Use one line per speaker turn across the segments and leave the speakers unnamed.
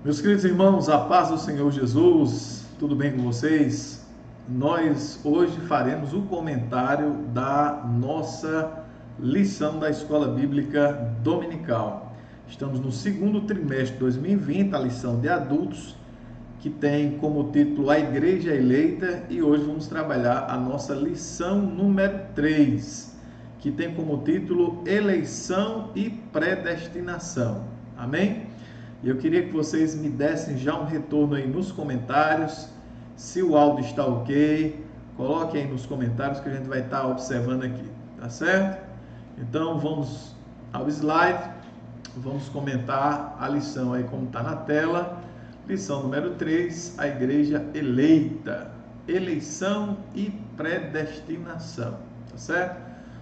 Meus queridos irmãos, a paz do Senhor Jesus, tudo bem com vocês? Nós hoje faremos o comentário da nossa lição da Escola Bíblica Dominical. Estamos no segundo trimestre de 2020, a lição de adultos, que tem como título A Igreja Eleita, e hoje vamos trabalhar a nossa lição número 3, que tem como título Eleição e Predestinação. Amém? E eu queria que vocês me dessem já um retorno aí nos comentários, se o áudio está ok, coloque aí nos comentários que a gente vai estar observando aqui, tá certo? Então vamos ao slide, vamos comentar a lição aí como está na tela, lição número 3, a igreja eleita, eleição e predestinação, tá certo?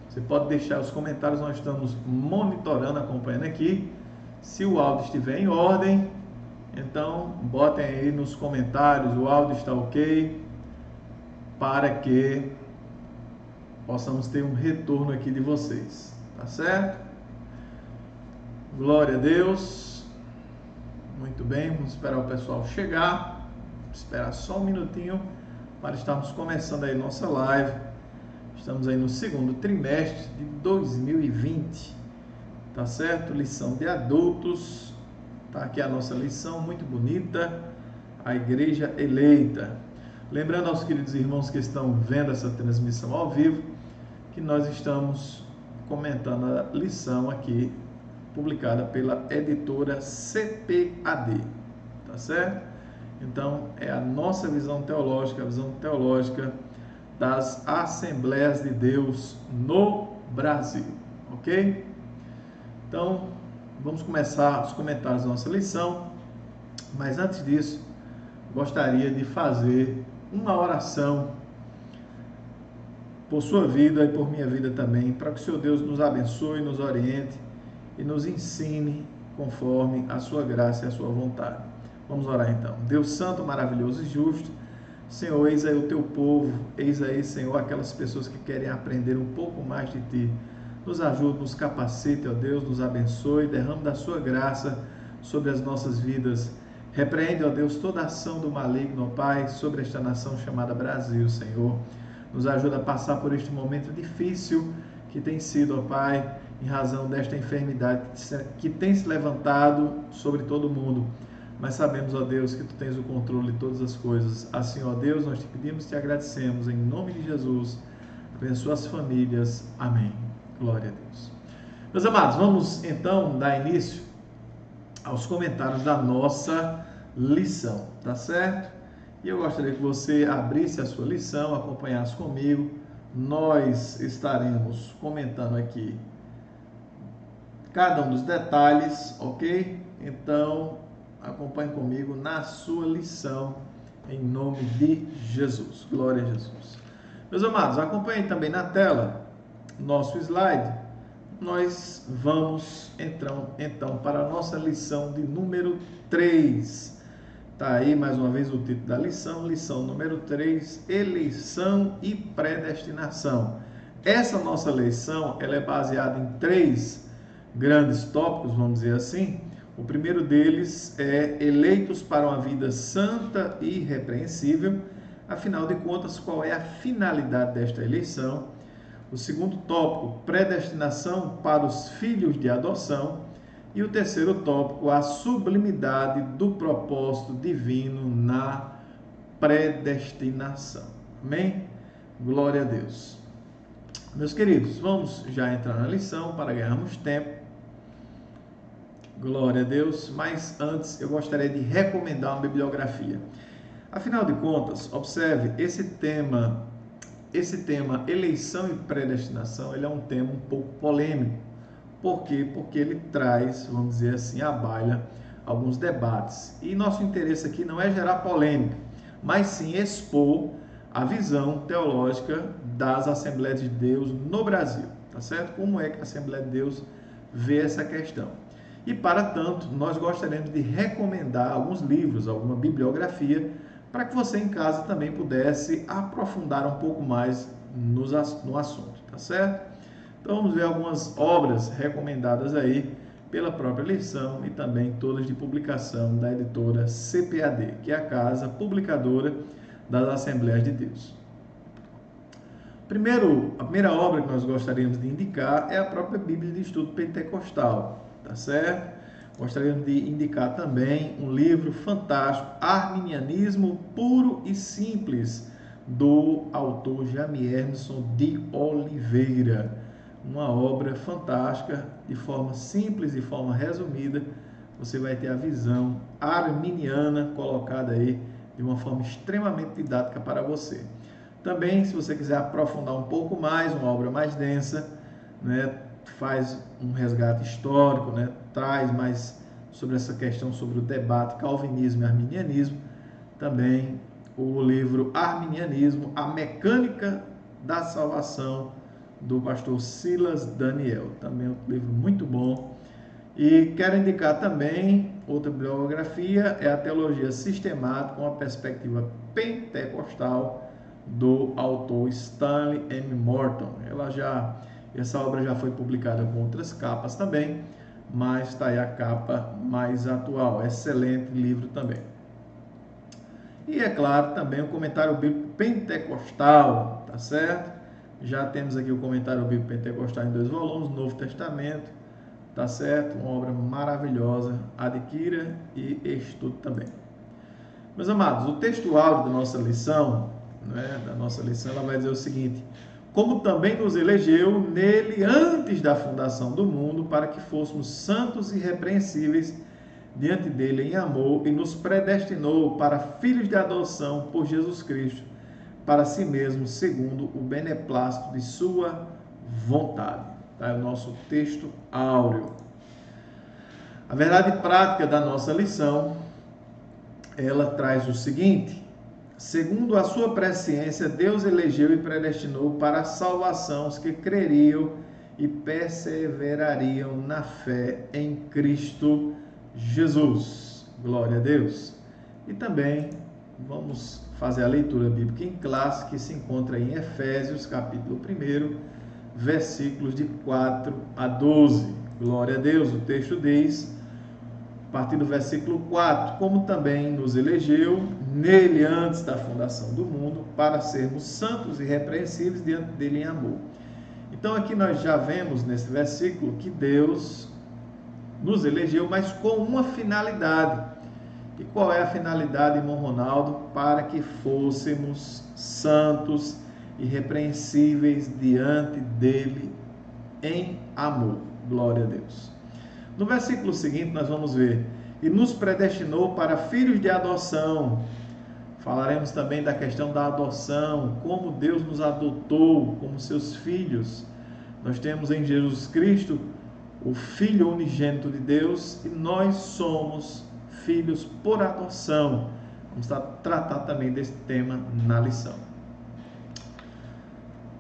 Você pode deixar os comentários, nós estamos monitorando, acompanhando aqui. Se o áudio estiver em ordem, então botem aí nos comentários, o áudio está ok, para que possamos ter um retorno aqui de vocês, tá certo? Glória a Deus. Muito bem, vamos esperar o pessoal chegar, esperar só um minutinho para estarmos começando aí nossa live. Estamos aí no segundo trimestre de 2020. Tá certo? Lição de adultos. Tá aqui a nossa lição, muito bonita. A igreja eleita. Lembrando aos queridos irmãos que estão vendo essa transmissão ao vivo, que nós estamos comentando a lição aqui, publicada pela editora CPAD. Tá certo? Então, é a nossa visão teológica, a visão teológica das Assembleias de Deus no Brasil. Ok? Então, vamos começar os comentários da nossa lição, mas antes disso, gostaria de fazer uma oração por sua vida e por minha vida também, para que o Senhor Deus nos abençoe, nos oriente e nos ensine conforme a sua graça e a sua vontade. Vamos orar então. Deus Santo, maravilhoso e justo, Senhor, eis aí o teu povo, eis aí, Senhor, aquelas pessoas que querem aprender um pouco mais de Ti. Nos ajude, nos capacite, ó Deus, nos abençoe, derrame da sua graça sobre as nossas vidas. Repreende, ó Deus, toda ação do maligno, ó Pai, sobre esta nação chamada Brasil, Senhor. Nos ajuda a passar por este momento difícil que tem sido, ó Pai, em razão desta enfermidade que tem se levantado sobre todo o mundo. Mas sabemos, ó Deus, que Tu tens o controle de todas as coisas. Assim, ó Deus, nós te pedimos e te agradecemos, em nome de Jesus. Abençoa as famílias. Amém. Glória a Deus. Meus amados, vamos então dar início aos comentários da nossa lição, tá certo? E eu gostaria que você abrisse a sua lição, acompanhasse comigo. Nós estaremos comentando aqui cada um dos detalhes, ok? Então, acompanhe comigo na sua lição, em nome de Jesus. Glória a Jesus. Meus amados, acompanhem também na tela nosso slide. Nós vamos então para a nossa lição de número 3. Está aí mais uma vez o título da lição, lição número 3, eleição e predestinação. Essa nossa lição, ela é baseada em 3 grandes tópicos, vamos dizer assim. O primeiro deles é eleitos para uma vida santa e irrepreensível. Afinal de contas, qual é a finalidade desta eleição? O segundo tópico, predestinação para os filhos de adoção. E o terceiro tópico, a sublimidade do propósito divino na predestinação. Amém? Glória a Deus. Meus queridos, vamos já entrar na lição para ganharmos tempo. Glória a Deus. Mas antes eu gostaria de recomendar uma bibliografia. Afinal de contas, observe, esse tema eleição e predestinação, ele é um tema um pouco polêmico. Por quê? Porque ele traz, vamos dizer assim, à baila alguns debates. E nosso interesse aqui não é gerar polêmica, mas sim expor a visão teológica das Assembleias de Deus no Brasil, tá certo? Como é que a Assembleia de Deus vê essa questão. E, para tanto, nós gostaríamos de recomendar alguns livros, alguma bibliografia, para que você em casa também pudesse aprofundar um pouco mais no assunto, tá certo? Então vamos ver algumas obras recomendadas aí pela própria lição e também todas de publicação da editora CPAD, que é a Casa Publicadora das Assembleias de Deus. A primeira obra que nós gostaríamos de indicar é a própria Bíblia de Estudo Pentecostal, tá certo? Gostaríamos de indicar também um livro fantástico, Arminianismo Puro e Simples, do autor Jamierson de Oliveira. Uma obra fantástica, de forma simples, de forma resumida, você vai ter a visão arminiana colocada aí de uma forma extremamente didática para você. Também, se você quiser aprofundar um pouco mais, uma obra mais densa, né, faz um resgate histórico, né, traz mais sobre essa questão, sobre o debate calvinismo e arminianismo, também o livro Arminianismo, a Mecânica da Salvação, do pastor Silas Daniel, também é um livro muito bom. E quero indicar também outra bibliografia, é a Teologia Sistemática com a Perspectiva Pentecostal, do autor Stanley M. Morton. Essa obra já foi publicada com outras capas também, mas está aí a capa mais atual. Excelente livro também. E é claro, também o comentário bíblico pentecostal, tá certo? Já temos aqui o comentário bíblico pentecostal em 2 volumes, Novo Testamento, tá certo? Uma obra maravilhosa, adquira e estude também. Meus amados, o texto áudio da nossa lição, ela vai dizer o seguinte: como também nos elegeu nele antes da fundação do mundo, para que fôssemos santos e irrepreensíveis diante dele em amor, e nos predestinou para filhos de adoção por Jesus Cristo, para si mesmo, segundo o beneplácito de sua vontade. Tá? É o nosso texto áureo. A verdade prática da nossa lição, ela traz o seguinte: segundo a sua presciência, Deus elegeu e predestinou para a salvação os que creriam e perseverariam na fé em Cristo Jesus. Glória a Deus. E também vamos fazer a leitura bíblica em classe, que se encontra em Efésios, capítulo 1, versículos de 4 a 12. Glória a Deus. O texto diz, a partir do versículo 4, como também nos elegeu nele antes da fundação do mundo, para sermos santos e irrepreensíveis diante dele em amor. Então aqui nós já vemos nesse versículo que Deus nos elegeu, mas com uma finalidade. E qual é a finalidade, irmão Ronaldo? Para que fôssemos santos e irrepreensíveis diante dele em amor. Glória a Deus. No versículo seguinte nós vamos ver: e nos predestinou para filhos de adoção. Falaremos também da questão da adoção, como Deus nos adotou como seus filhos. Nós temos em Jesus Cristo o Filho unigênito de Deus, e nós somos filhos por adoção. Vamos tratar também desse tema na lição.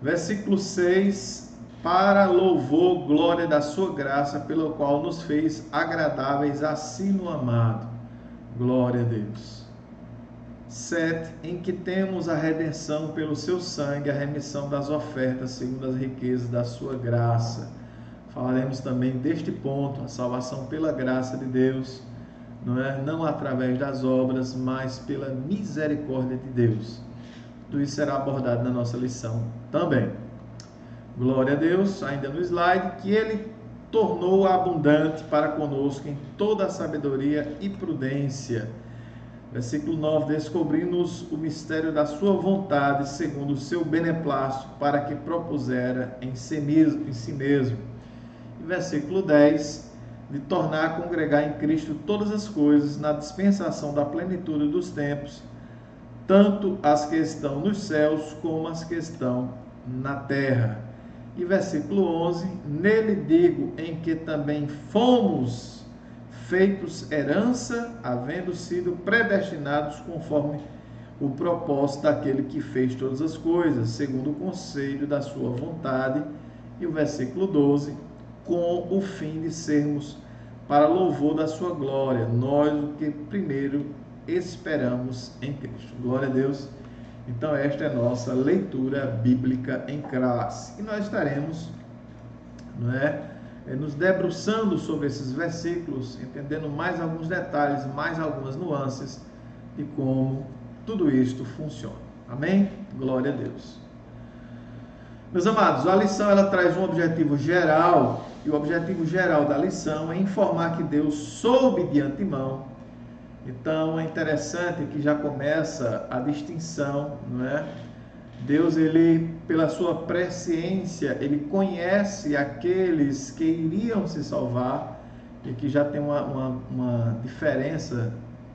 Versículo 6: para louvor, glória da sua graça, pelo qual nos fez agradáveis a si no amado. Glória a Deus. 7, em que temos a redenção pelo seu sangue, a remissão das ofertas segundo as riquezas da sua graça. Falaremos também deste ponto, a salvação pela graça de Deus, não através das obras, mas pela misericórdia de Deus. Tudo isso será abordado na nossa lição também. Glória a Deus, ainda no slide, que ele tornou abundante para conosco em toda a sabedoria e prudência. Versículo 9, descobrindo-nos o mistério da sua vontade, segundo o seu beneplácito, para que propusera em si mesmo. E versículo 10, de tornar a congregar em Cristo todas as coisas, na dispensação da plenitude dos tempos, tanto as que estão nos céus, como as que estão na terra. E versículo 11, nele digo, em que também fomos feitos herança, havendo sido predestinados conforme o propósito daquele que fez todas as coisas, segundo o conselho da sua vontade. E o versículo 12, com o fim de sermos para louvor da sua glória, nós o que primeiro esperamos em Cristo. Glória a Deus. Então esta é a nossa leitura bíblica em classe. E nós estaremos nos debruçando sobre esses versículos, entendendo mais alguns detalhes, mais algumas nuances de como tudo isto funciona. Amém? Glória a Deus. Meus amados, a lição ela traz um objetivo geral, e o objetivo geral da lição é informar que Deus soube de antemão. Então é interessante que já começa a distinção, não é? Deus, ele, pela sua presciência, ele conhece aqueles que iriam se salvar, e que já tem uma diferença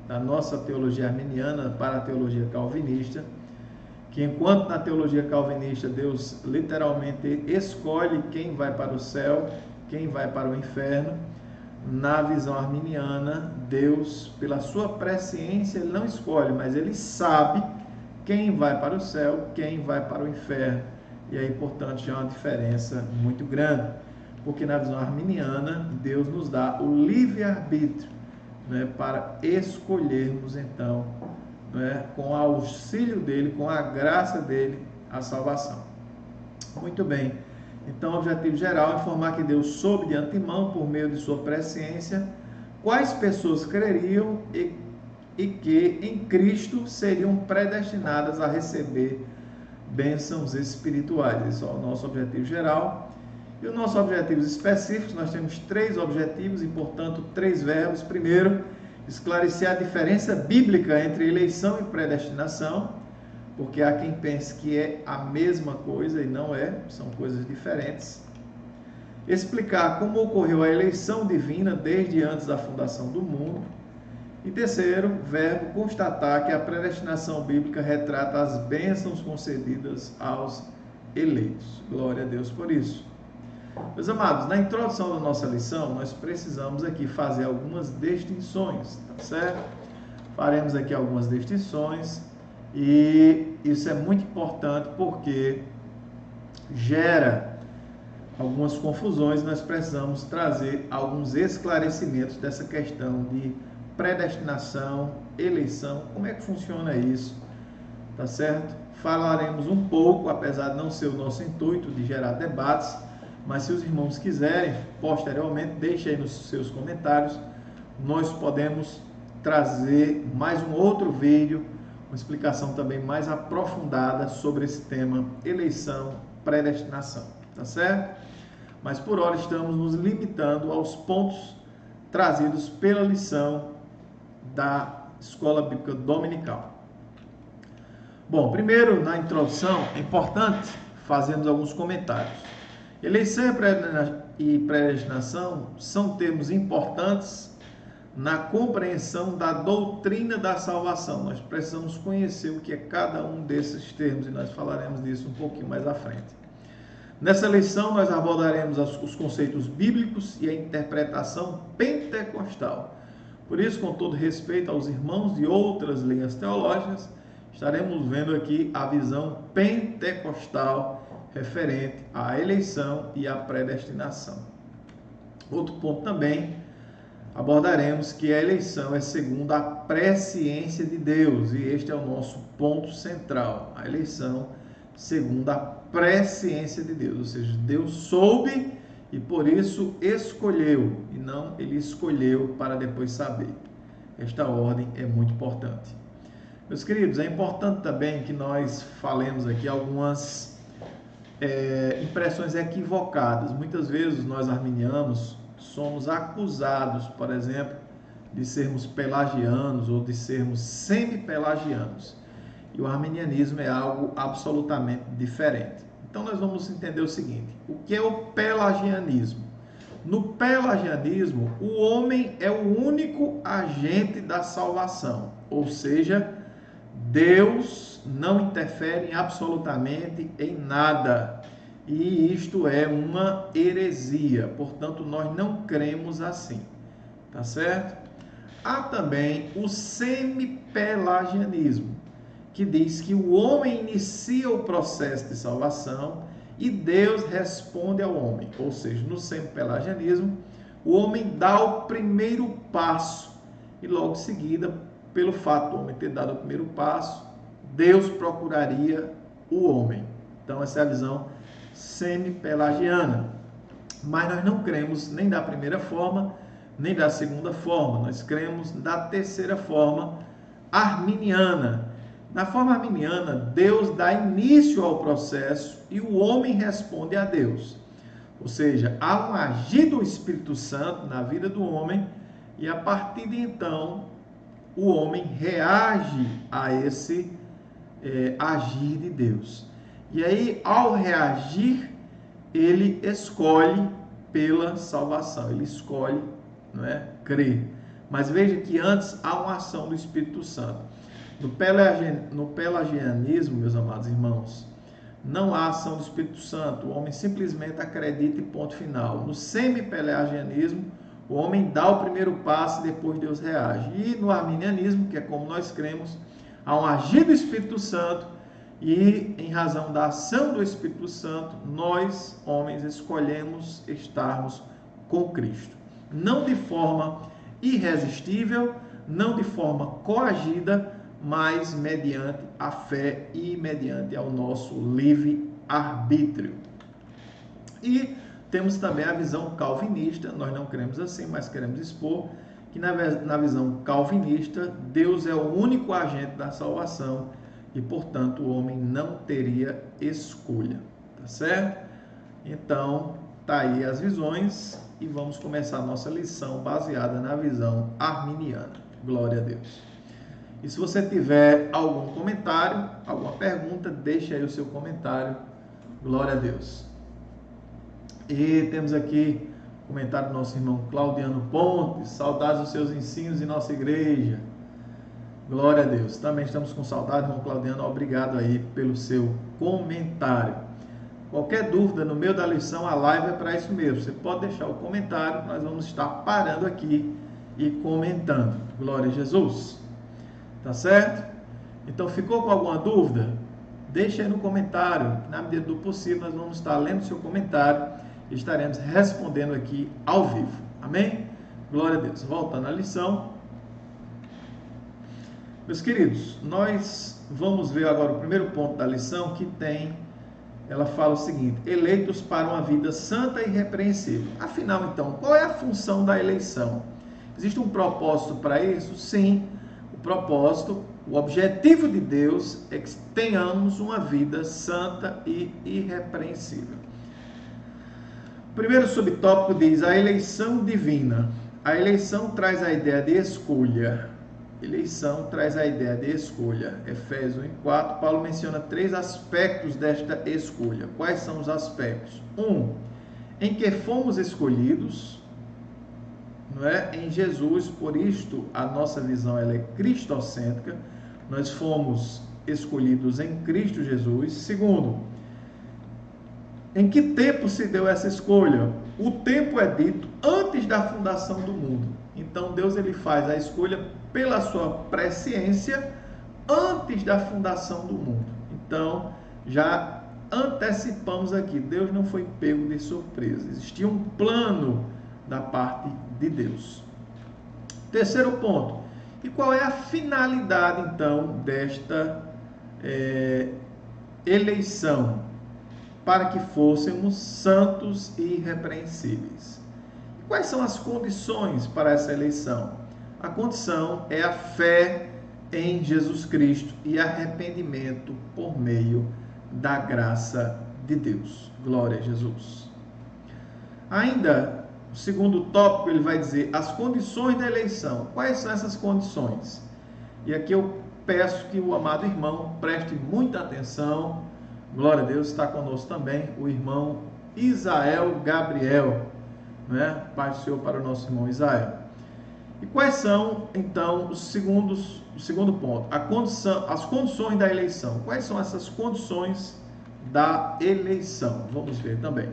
da nossa teologia arminiana para a teologia calvinista, que enquanto na teologia calvinista Deus literalmente escolhe quem vai para o céu, quem vai para o inferno, na visão arminiana, Deus, pela sua presciência, ele não escolhe, mas ele sabe quem vai para o céu, quem vai para o inferno. E aí, portanto, já é uma diferença muito grande, porque na visão arminiana, Deus nos dá o livre-arbítrio, né, para escolhermos, então, né, com o auxílio dele, com a graça dele, a salvação. Muito bem. Então, o objetivo geral é informar que Deus soube de antemão, por meio de sua presciência, quais pessoas creriam e que em Cristo seriam predestinadas a receber bênçãos espirituais. Esse é o nosso objetivo geral. E os nossos objetivos específicos, nós temos 3 objetivos e, portanto, 3 verbos. Primeiro, esclarecer a diferença bíblica entre eleição e predestinação, porque há quem pense que é a mesma coisa e não é, são coisas diferentes. Explicar como ocorreu a eleição divina desde antes da fundação do mundo. E terceiro, verbo, constatar que a predestinação bíblica retrata as bênçãos concedidas aos eleitos. Glória a Deus por isso. Meus amados, na introdução da nossa lição, nós precisamos aqui fazer algumas distinções, tá certo? Faremos aqui algumas distinções e isso é muito importante porque gera algumas confusões. Nós precisamos trazer alguns esclarecimentos dessa questão de predestinação, eleição, como é que funciona isso, tá certo? Falaremos um pouco, apesar de não ser o nosso intuito de gerar debates, mas se os irmãos quiserem, posteriormente, deixe aí nos seus comentários, nós podemos trazer mais um outro vídeo, uma explicação também mais aprofundada sobre esse tema, eleição, predestinação, tá certo? Mas por hora estamos nos limitando aos pontos trazidos pela lição da Escola Bíblica Dominical. Bom, primeiro, na introdução, é importante fazermos alguns comentários. Eleição e predestinação são termos importantes na compreensão da doutrina da salvação. Nós precisamos conhecer o que é cada um desses termos e nós falaremos disso um pouquinho mais à frente. Nessa lição, nós abordaremos os conceitos bíblicos e a interpretação pentecostal. Por isso, com todo respeito aos irmãos de outras linhas teológicas, estaremos vendo aqui a visão pentecostal referente à eleição e à predestinação. Outro ponto também, abordaremos que a eleição é segundo a presciência de Deus, e este é o nosso ponto central, a eleição segundo a presciência de Deus, ou seja, Deus soube e por isso escolheu, e não ele escolheu para depois saber. Esta ordem é muito importante. Meus queridos, é importante também que nós falemos aqui algumas impressões equivocadas. Muitas vezes nós arminianos somos acusados, por exemplo, de sermos pelagianos ou de sermos semi-pelagianos. E o arminianismo é algo absolutamente diferente. Então nós vamos entender o seguinte: o que é o pelagianismo? No pelagianismo, o homem é o único agente da salvação, ou seja, Deus não interfere absolutamente em nada. E isto é uma heresia, portanto nós não cremos assim, tá certo? Há também o semi-pelagianismo, que diz que o homem inicia o processo de salvação e Deus responde ao homem. Ou seja, no semi-pelagianismo, o homem dá o primeiro passo e logo em seguida, pelo fato do homem ter dado o primeiro passo, Deus procuraria o homem. Então essa é a visão semi-pelagiana. Mas nós não cremos nem da primeira forma, nem da segunda forma. Nós cremos da terceira forma, arminiana. Na forma arminiana, Deus dá início ao processo e o homem responde a Deus. Ou seja, há um agir do Espírito Santo na vida do homem e a partir de então o homem reage a esse agir de Deus. E aí, ao reagir, ele escolhe pela salvação, ele escolhe, não é, crer. Mas veja que antes há uma ação do Espírito Santo. No pelagianismo, meus amados irmãos, não há ação do Espírito Santo, o homem simplesmente acredita e ponto final. No semi-pelagianismo, o homem dá o primeiro passo e depois Deus reage. E no arminianismo, que é como nós cremos, há um agir do Espírito Santo e, em razão da ação do Espírito Santo, nós, homens, escolhemos estarmos com Cristo. Não de forma irresistível, não de forma coagida, mas mediante a fé e mediante ao nosso livre arbítrio. E temos também a visão calvinista, nós não cremos assim, mas queremos expor que na visão calvinista, Deus é o único agente da salvação e, portanto, o homem não teria escolha, tá certo? Então, tá aí as visões e vamos começar a nossa lição baseada na visão arminiana. Glória a Deus. E se você tiver algum comentário, alguma pergunta, deixe aí o seu comentário. Glória a Deus. E temos aqui o comentário do nosso irmão Claudiano Pontes. Saudades dos seus ensinos em nossa igreja. Glória a Deus. Também estamos com saudade, irmão Claudiano. Obrigado aí pelo seu comentário. Qualquer dúvida no meio da lição, a live é para isso mesmo. Você pode deixar o comentário, nós vamos estar parando aqui e comentando. Glória a Jesus. Tá certo? Então, ficou com alguma dúvida? Deixa aí no comentário. Na medida do possível, nós vamos estar lendo o seu comentário e estaremos respondendo aqui ao vivo. Amém? Glória a Deus. Voltando à lição. Meus queridos, nós vamos ver agora o primeiro ponto da lição que ela fala o seguinte: eleitos para uma vida santa e irrepreensível. Afinal, então, qual é a função da eleição? Existe um propósito para isso? Sim. O propósito, o objetivo de Deus é que tenhamos uma vida santa e irrepreensível. O primeiro subtópico diz a eleição divina. A eleição traz a ideia de escolha. Eleição traz a ideia de escolha. Efésios 1:4, Paulo menciona 3 aspectos desta escolha. Quais são os aspectos? 1. Em que fomos escolhidos, não é? Em Jesus, por isto a nossa visão ela é cristocêntrica. Nós fomos escolhidos em Cristo Jesus. Segundo, em que tempo se deu essa escolha? O tempo é dito antes da fundação do mundo. Então Deus ele faz a escolha pela sua presciência antes da fundação do mundo. Então já antecipamos aqui, Deus não foi pego de surpresa. Existia um plano da parte de Deus. Terceiro ponto. E qual é a finalidade, então, desta eleição? Para que fôssemos santos e irrepreensíveis. E quais são as condições para essa eleição? A condição é a fé em Jesus Cristo e arrependimento por meio da graça de Deus. Glória a Jesus. Ainda, o segundo tópico, ele vai dizer as condições da eleição. Quais são essas condições? E aqui eu peço que o amado irmão preste muita atenção. Glória a Deus, está conosco também o irmão Isael Gabriel, né? Paz do Senhor para o nosso irmão Isael. E quais são, então, o segundo ponto? As condições da eleição. Quais são essas condições da eleição? Vamos ver também.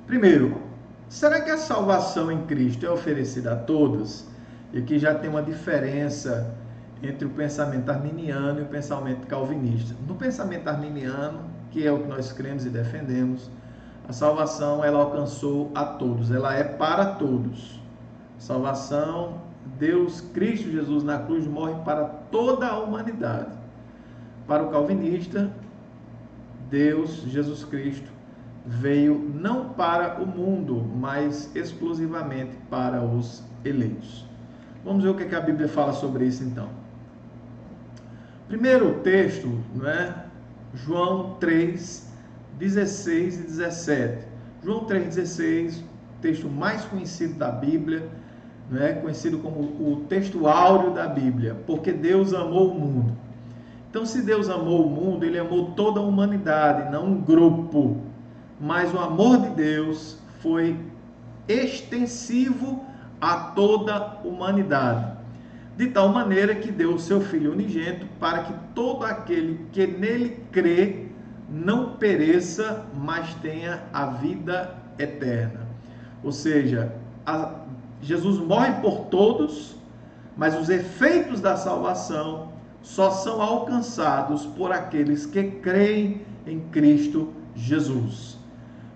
Primeiro, será que a salvação em Cristo é oferecida a todos? E aqui já tem uma diferença entre o pensamento arminiano e o pensamento calvinista. No pensamento arminiano, que é o que nós cremos e defendemos, a salvação ela alcançou a todos, ela é para todos. Salvação, Deus, Cristo Jesus na cruz morre para toda a humanidade. Para o calvinista, Deus, Jesus Cristo, veio não para o mundo, mas exclusivamente para os eleitos. Vamos ver o que a Bíblia fala sobre isso então. Primeiro texto, João 3, 16 e 17. João 3,16, texto mais conhecido da Bíblia, conhecido como o texto áureo da Bíblia, porque Deus amou o mundo. Então, se Deus amou o mundo, Ele amou toda a humanidade, não um grupo. Mas o amor de Deus foi extensivo a toda a humanidade, de tal maneira que deu o seu Filho unigênito para que todo aquele que nele crê não pereça, mas tenha a vida eterna. Ou seja, Jesus morre por todos, mas os efeitos da salvação só são alcançados por aqueles que creem em Cristo Jesus.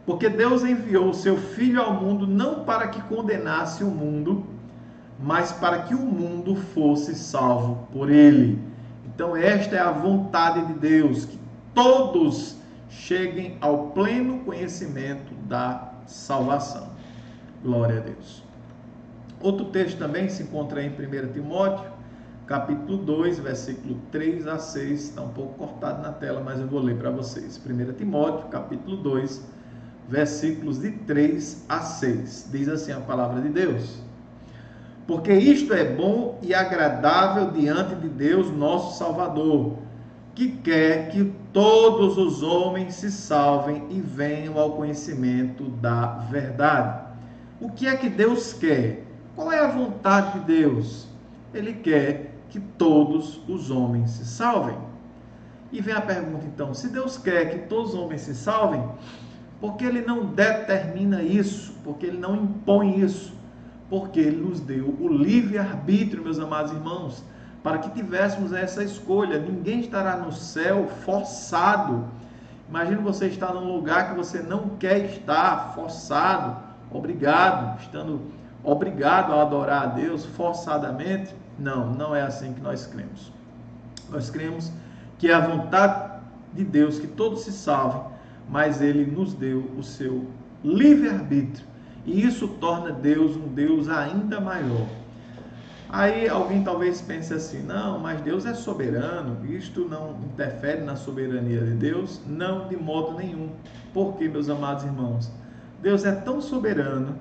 Porque Deus enviou o seu Filho ao mundo não para que condenasse o mundo, mas para que o mundo fosse salvo por ele. Então esta é a vontade de Deus, que todos cheguem ao pleno conhecimento da salvação. Glória a Deus. Outro texto também se encontra em 1 Timóteo, capítulo 2, versículo 3 a 6, está um pouco cortado na tela, mas eu vou ler para vocês. 1 Timóteo, capítulo 2, versículos de 3 a 6. Diz assim a palavra de Deus: porque isto é bom e agradável diante de Deus, nosso Salvador, que quer que todos os homens se salvem e venham ao conhecimento da verdade. O que é que Deus quer? Qual é a vontade de Deus? Ele quer que todos os homens se salvem. E vem a pergunta então, se Deus quer que todos os homens se salvem, por que Ele não determina isso? Por que Ele não impõe isso? Porque Ele nos deu o livre-arbítrio, meus amados irmãos, para que tivéssemos essa escolha. Ninguém estará no céu forçado. Imagina você estar num lugar que você não quer estar, forçado, estando obrigado a adorar a Deus forçadamente. Não, não é assim que nós cremos. Nós cremos que é a vontade de Deus que todos se salvem, mas Ele nos deu o seu livre-arbítrio. E isso torna Deus um Deus ainda maior. Aí alguém talvez pense assim, não, mas Deus é soberano, isto não interfere na soberania de Deus? Não, de modo nenhum. Porque, meus amados irmãos, Deus é tão soberano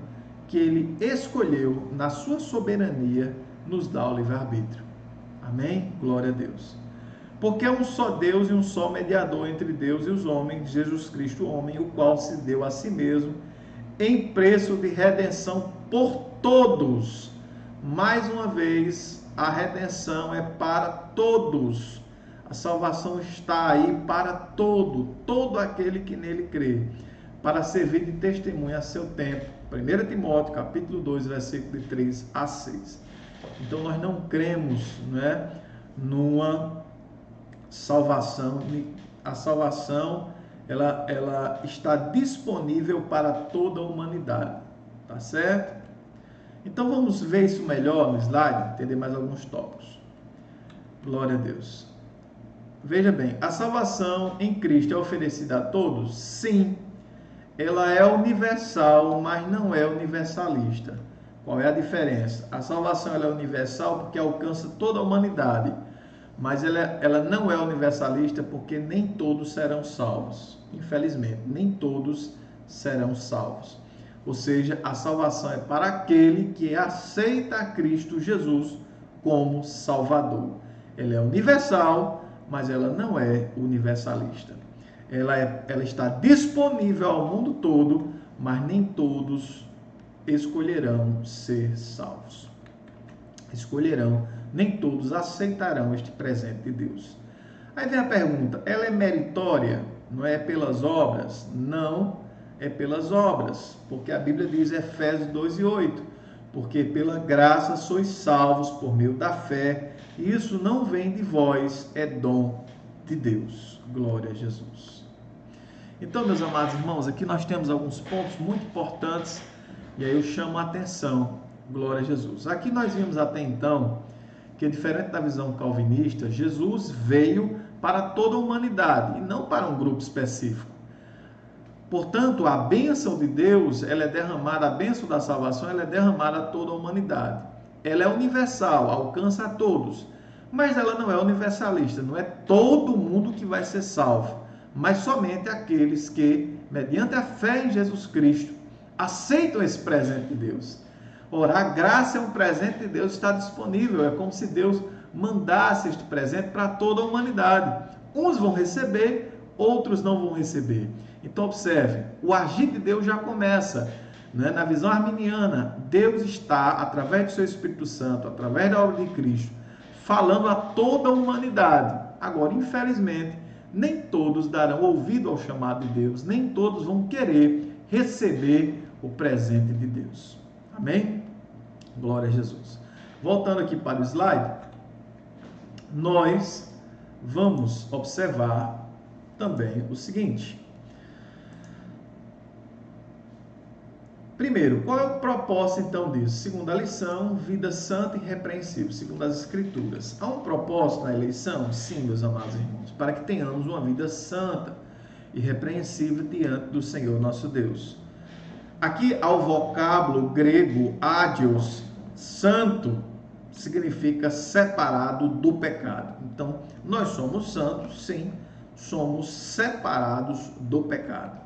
que Ele escolheu, na sua soberania, nos dar o livre-arbítrio. Amém? Glória a Deus. Porque é um só Deus e um só mediador entre Deus e os homens, Jesus Cristo, homem, o qual se deu a si mesmo em preço de redenção por todos. Mais uma vez, a redenção é para todos. A salvação está aí para todo aquele que nele crê, para servir de testemunha a seu tempo. 1 Timóteo, capítulo 2, versículo de 3 a 6. Então, nós não cremos, numa salvação. A salvação, ela está disponível para toda a humanidade. Tá certo? Então, vamos ver isso melhor no slide, entender mais alguns tópicos. Glória a Deus. Veja bem, a salvação em Cristo é oferecida a todos? Sim. Ela é universal, mas não é universalista. Qual é a diferença? A salvação ela é universal porque alcança toda a humanidade, mas ela não é universalista porque nem todos serão salvos. Infelizmente, nem todos serão salvos. Ou seja, a salvação é para aquele que aceita a Cristo Jesus como Salvador. Ela é universal, mas ela não é universalista. Ela está disponível ao mundo todo, mas nem todos escolherão ser salvos. Nem todos aceitarão este presente de Deus. Aí vem a pergunta, ela é meritória? Não é pelas obras? Não é pelas obras, porque a Bíblia diz, Efésios 2:8, porque pela graça sois salvos por meio da fé, e isso não vem de vós, é dom de Deus. Glória a Jesus. Então, meus amados irmãos, aqui nós temos alguns pontos muito importantes, e aí eu chamo a atenção. Glória a Jesus. Aqui nós vimos até então que, diferente da visão calvinista, Jesus veio para toda a humanidade, e não para um grupo específico. Portanto, a bênção de Deus, ela é derramada, a bênção da salvação, ela é derramada a toda a humanidade. Ela é universal, alcança a todos, mas ela não é universalista, não é todo mundo que vai ser salvo, mas somente aqueles que, mediante a fé em Jesus Cristo, aceitam esse presente de Deus. Ora, a graça é um presente de Deus, está disponível, é como se Deus mandasse este presente para toda a humanidade. Uns vão receber, outros não vão receber. Então observe, o agir de Deus já começa, né? Na visão arminiana, Deus está, através do seu Espírito Santo, através da obra de Cristo, falando a toda a humanidade. Agora, infelizmente, nem todos darão ouvido ao chamado de Deus, nem todos vão querer receber o presente de Deus. Amém? Glória a Jesus. Voltando aqui para o slide, nós vamos observar também o seguinte. Primeiro, qual é o propósito então disso? Segunda lição, vida santa e irrepreensível, segundo as Escrituras. Há um propósito na eleição? Sim, meus amados irmãos, para que tenhamos uma vida santa e irrepreensível diante do Senhor nosso Deus. Aqui, ao vocábulo grego, ágios, santo, significa separado do pecado. Então, nós somos santos, sim, somos separados do pecado.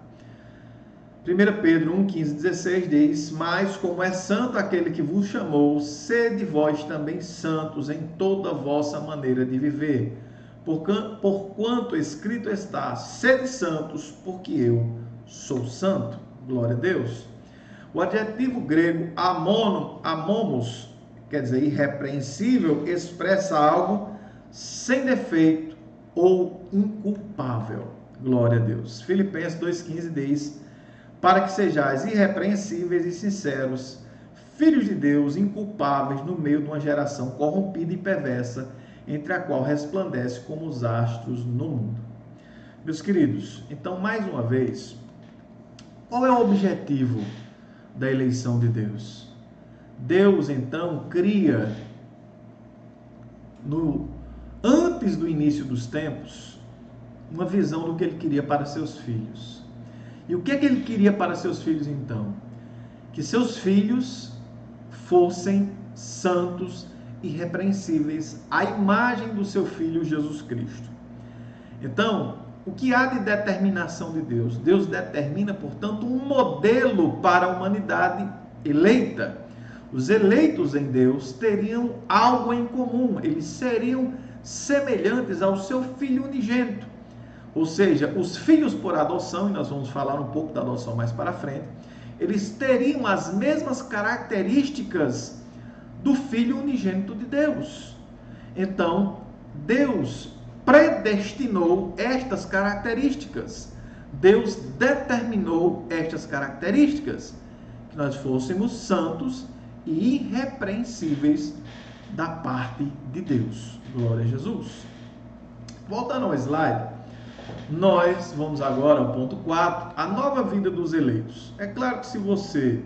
1 Pedro 1, 15, 16 diz: mas como é santo aquele que vos chamou, sede vós também santos em toda a vossa maneira de viver. Porquanto escrito está: sede santos, porque eu sou santo. Glória a Deus. O adjetivo grego amomos, quer dizer irrepreensível, expressa algo sem defeito ou inculpável. Glória a Deus. Filipenses 2,15 diz: para que sejais irrepreensíveis e sinceros, filhos de Deus, inculpáveis no meio de uma geração corrompida e perversa, entre a qual resplandece como os astros no mundo. Meus queridos, então, mais uma vez, qual é o objetivo da eleição de Deus? Deus, então, cria, antes do início dos tempos, uma visão do que Ele queria para seus filhos. E o que é que Ele queria para seus filhos, então? Que seus filhos fossem santos e irrepreensíveis, à imagem do seu Filho Jesus Cristo. Então, o que há de determinação de Deus? Deus determina, portanto, um modelo para a humanidade eleita. Os eleitos em Deus teriam algo em comum, eles seriam semelhantes ao seu Filho unigênito. Ou seja, os filhos por adoção, e nós vamos falar um pouco da adoção mais para frente, eles teriam as mesmas características do Filho unigênito de Deus. Então, Deus predestinou estas características. Deus determinou estas características, que nós fôssemos santos e irrepreensíveis da parte de Deus. Glória a Jesus. Voltando ao slide, nós vamos agora ao ponto 4, a nova vida dos eleitos. É claro que se você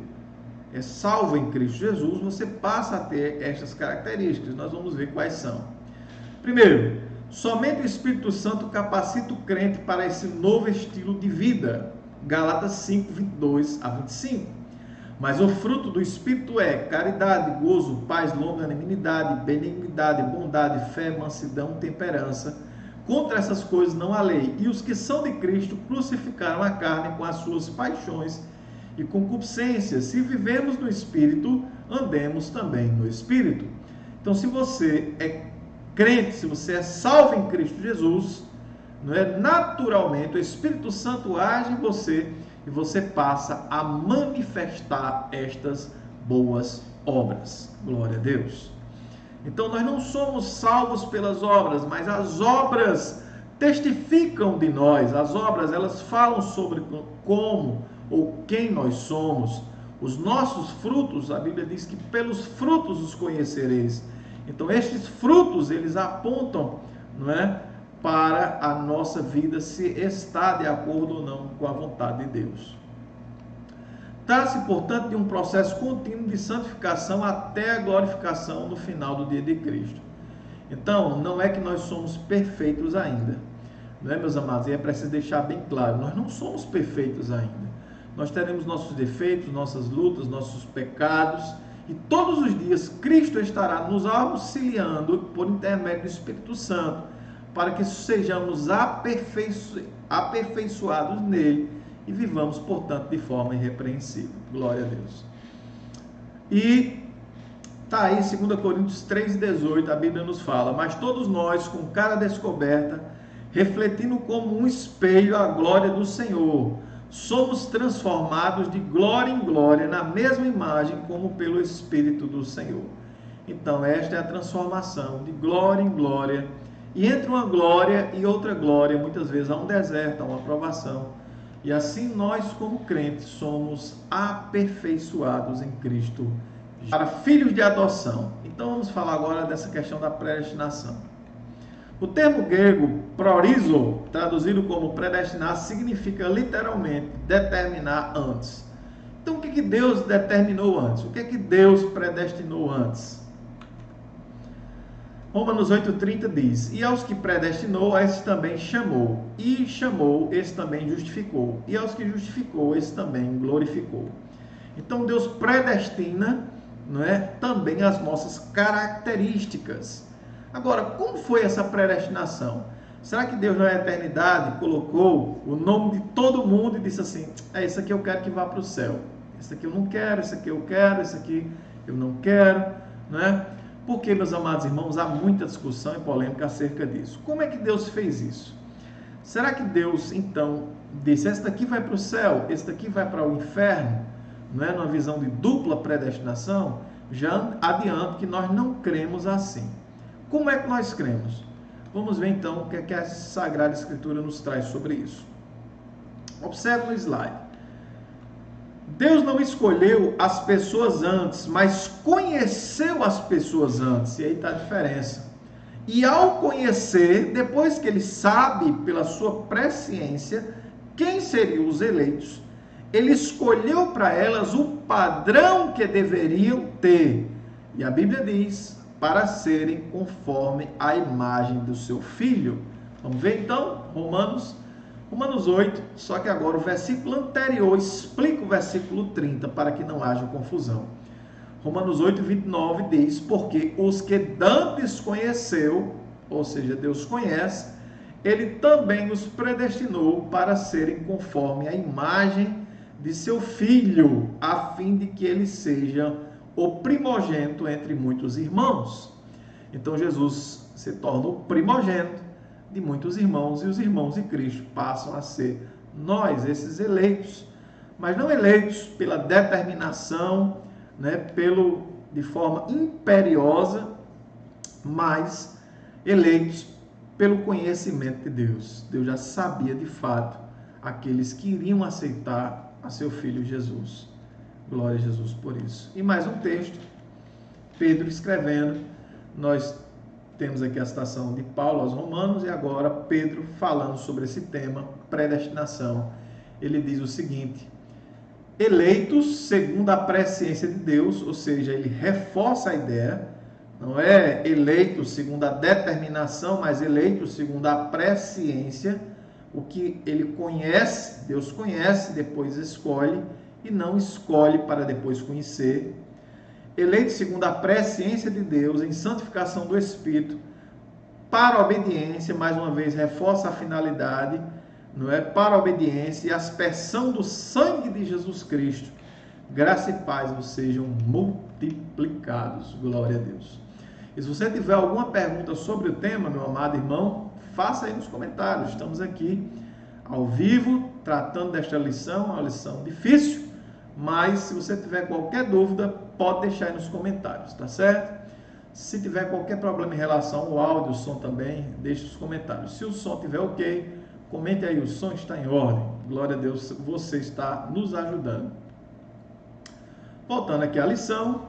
é salvo em Cristo Jesus, você passa a ter estas características. Nós vamos ver quais são. Primeiro, somente o Espírito Santo capacita o crente para esse novo estilo de vida. Gálatas 5, 22 a 25. Mas o fruto do Espírito é caridade, gozo, paz, longanimidade, benignidade, bondade, fé, mansidão, temperança. Contra essas coisas não há lei. E os que são de Cristo crucificaram a carne com as suas paixões e concupiscências. Se vivemos no Espírito, andemos também no Espírito. Então, se você é crente, se você é salvo em Cristo Jesus, não é, naturalmente o Espírito Santo age em você e você passa a manifestar estas boas obras. Glória a Deus. Então, nós não somos salvos pelas obras, mas as obras testificam de nós. As obras, elas falam sobre como ou quem nós somos. Os nossos frutos, a Bíblia diz que pelos frutos os conhecereis. Então, estes frutos, eles apontam, não é, para a nossa vida, se está de acordo ou não com a vontade de Deus. Trata-se, portanto, de um processo contínuo de santificação até a glorificação no final do dia de Cristo. Então, não é que nós somos perfeitos ainda, não é, meus amados? E é preciso deixar bem claro, nós não somos perfeitos ainda. Nós teremos nossos defeitos, nossas lutas, nossos pecados, e todos os dias Cristo estará nos auxiliando por intermédio do Espírito Santo, para que sejamos aperfeiçoados nele e vivamos, portanto, de forma irrepreensível. Glória a Deus. E está aí, 2 Coríntios 3,18, a Bíblia nos fala: mas todos nós, com cara descoberta, refletindo como um espelho a glória do Senhor, somos transformados de glória em glória, na mesma imagem, como pelo Espírito do Senhor. Então, esta é a transformação de glória em glória. E entre uma glória e outra glória, muitas vezes há um deserto, há uma provação. E assim nós, como crentes, somos aperfeiçoados em Cristo para filhos de adoção. Então vamos falar agora dessa questão da predestinação. O termo grego prorizo, traduzido como predestinar, significa literalmente determinar antes. Então o que Deus determinou antes? O que Deus predestinou antes? Romanos 8,30 diz: e aos que predestinou, a esses também chamou, e chamou, esse também justificou, e aos que justificou, esse também glorificou. Então Deus predestina, não é, também as nossas características. Agora, como foi essa predestinação? Será que Deus na eternidade colocou o nome de todo mundo e disse assim: esse aqui eu quero que vá para o céu, esse aqui eu não quero, esse aqui eu quero, esse aqui eu não quero, não é? Porque, meus amados irmãos, há muita discussão e polêmica acerca disso. Como é que Deus fez isso? Será que Deus, então, disse: esse daqui vai para o céu, esse daqui vai para o inferno? Não é? Numa visão de dupla predestinação? Já adianto que nós não cremos assim. Como é que nós cremos? Vamos ver então o que é que a Sagrada Escritura nos traz sobre isso. Observe no slide. Deus não escolheu as pessoas antes, mas conheceu as pessoas antes. E aí está a diferença. E ao conhecer, depois que ele sabe pela sua presciência quem seriam os eleitos, ele escolheu para elas o padrão que deveriam ter. E a Bíblia diz: para serem conforme a imagem do seu Filho. Vamos ver então Romanos 8, só que agora o versículo anterior explica o versículo 30, para que não haja confusão. Romanos 8, 29 diz: porque os que dantes conheceu, ou seja, Deus conhece, ele também os predestinou para serem conforme a imagem de seu Filho, a fim de que ele seja o primogênito entre muitos irmãos. Então Jesus se torna o primogênito de muitos irmãos, e os irmãos de Cristo passam a ser nós, esses eleitos, mas não eleitos pela determinação, né, de forma imperiosa, mas eleitos pelo conhecimento de Deus. Deus já sabia de fato aqueles que iriam aceitar a seu Filho Jesus. Glória a Jesus por isso. E mais um texto, Pedro escrevendo, nós temos aqui a citação de Paulo aos Romanos, e agora Pedro falando sobre esse tema, predestinação. Ele diz o seguinte: eleitos segundo a presciência de Deus, ou seja, ele reforça a ideia, não é eleitos segundo a determinação, mas eleitos segundo a presciência, o que ele conhece, Deus conhece, depois escolhe, e não escolhe para depois conhecer. Eleito segundo a presciência de Deus, em santificação do Espírito, para a obediência, mais uma vez reforça a finalidade, não é? Para a obediência e aspersão do sangue de Jesus Cristo, graça e paz vos sejam multiplicados. Glória a Deus. E se você tiver alguma pergunta sobre o tema, meu amado irmão, faça aí nos comentários. Estamos aqui ao vivo, tratando desta lição, uma lição difícil, mas se você tiver qualquer dúvida, pode deixar aí nos comentários, tá certo? Se tiver qualquer problema em relação ao áudio, o som também, deixe nos comentários. Se o som estiver ok, comente aí, o som está em ordem. Glória a Deus, você está nos ajudando. Voltando aqui à lição,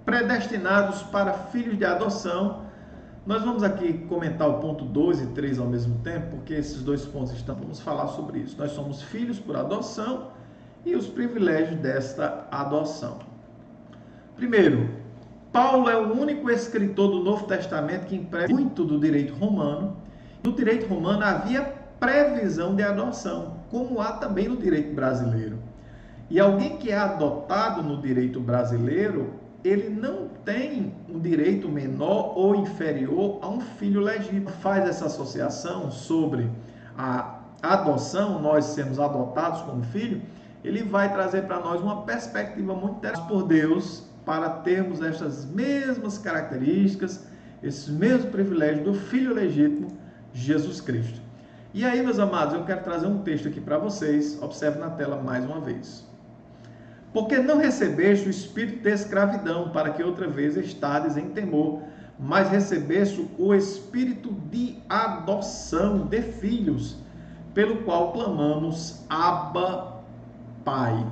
predestinados para filhos de adoção. Nós vamos aqui comentar o ponto 2 e 3 ao mesmo tempo, porque esses dois pontos estão, vamos falar sobre isso. Nós somos filhos por adoção e os privilégios desta adoção. Primeiro, Paulo é o único escritor do Novo Testamento que empresta muito do direito romano No direito romano havia previsão de adoção, como há também no direito brasileiro. E alguém que é adotado no direito brasileiro, ele não tem um direito menor ou inferior a um filho legítimo. Faz essa associação sobre a adoção, nós sermos adotados como filho, ele vai trazer para nós uma perspectiva muito interessante por Deus para termos estas mesmas características, esses mesmos privilégios do filho legítimo, Jesus Cristo. E aí, meus amados, eu quero trazer um texto aqui para vocês. Observe na tela mais uma vez. Porque não recebeste o espírito de escravidão, para que outra vez estades em temor, mas recebeste o espírito de adoção de filhos, pelo qual clamamos Abba, Pai.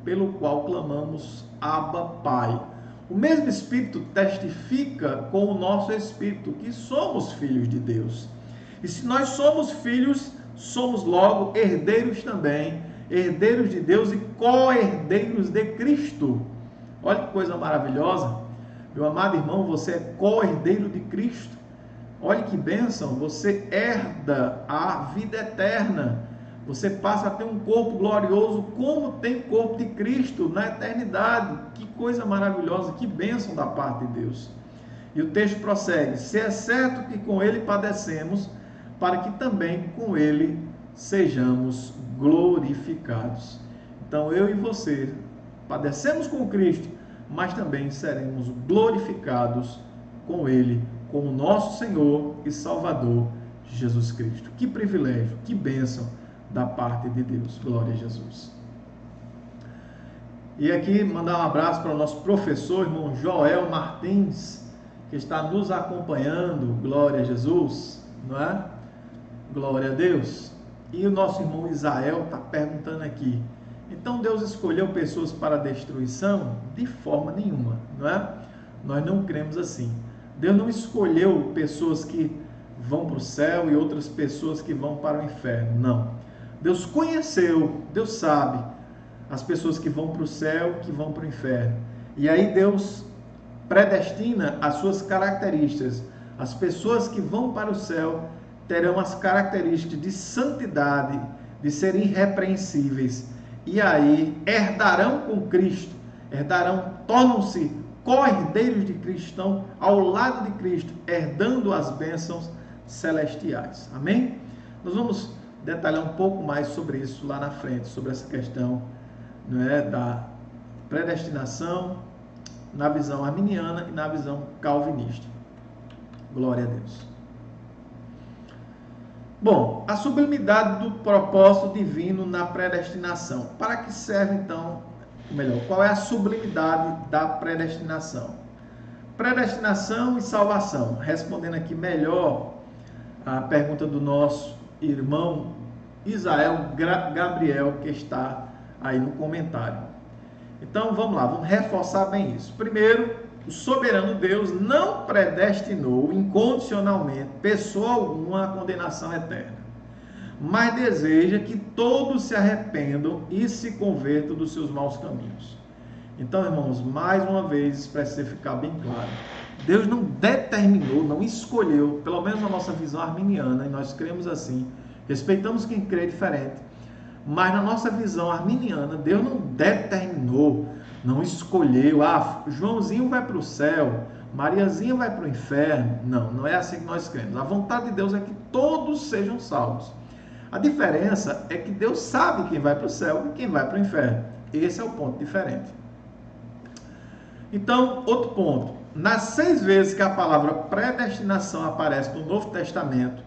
Pelo qual clamamos Abba, Pai. O mesmo Espírito testifica com o nosso Espírito que somos filhos de Deus. E se nós somos filhos, somos logo herdeiros também, herdeiros de Deus e co-herdeiros de Cristo. Olha que coisa maravilhosa. Meu amado irmão, você é co-herdeiro de Cristo. Olha que bênção, você herda a vida eterna. Você passa a ter um corpo glorioso como tem o corpo de Cristo na eternidade. Que coisa maravilhosa, que bênção da parte de Deus. E o texto prossegue: se é certo que com ele padecemos, para que também com ele sejamos glorificados. Então eu e você padecemos com Cristo, mas também seremos glorificados com ele, como nosso Senhor e Salvador Jesus Cristo. Que privilégio, que bênção da parte de Deus. Glória a Jesus. E aqui mandar um abraço para o nosso professor, irmão Joel Martins, que está nos acompanhando. Glória a Jesus, não é? Glória a Deus. E o nosso irmão Isael está perguntando aqui: então Deus escolheu pessoas para a destruição? De forma nenhuma, não é? Nós não cremos assim. Deus não escolheu pessoas que vão para o céu e outras pessoas que vão para o inferno, não. Deus conheceu, Deus sabe as pessoas que vão para o céu, que vão para o inferno. E aí Deus predestina as suas características. As pessoas que vão para o céu terão as características de santidade, de serem irrepreensíveis. E aí herdarão com Cristo, tornam-se co-herdeiros de Cristo, estão ao lado de Cristo, herdando as bênçãos celestiais. Amém? Nós vamos detalhar um pouco mais sobre isso lá na frente, sobre essa questão, não é, da predestinação na visão arminiana e na visão calvinista. Glória a Deus. Bom, a sublimidade do propósito divino na predestinação. Para que serve então, ou melhor, qual é a sublimidade da predestinação? Predestinação e salvação. Respondendo aqui melhor a pergunta do nosso irmão Isael Gabriel, que está aí no comentário. Então vamos lá, vamos reforçar bem isso. Primeiro, o soberano Deus não predestinou incondicionalmente pessoa alguma à condenação eterna, mas deseja que todos se arrependam e se convertam dos seus maus caminhos. Então, irmãos, mais uma vez, para ficar bem claro, Deus não determinou, não escolheu, pelo menos na nossa visão arminiana, e nós cremos assim, respeitamos quem crê diferente, mas na nossa visão arminiana, Deus não determinou, não escolheu, Joãozinho vai para o céu, Mariazinha vai para o inferno. Não, não é assim que nós cremos. A vontade de Deus é que todos sejam salvos. A diferença é que Deus sabe quem vai para o céu e quem vai para o inferno. Esse é o ponto diferente. Então, outro ponto. Nas 6 vezes que a palavra predestinação aparece no Novo Testamento,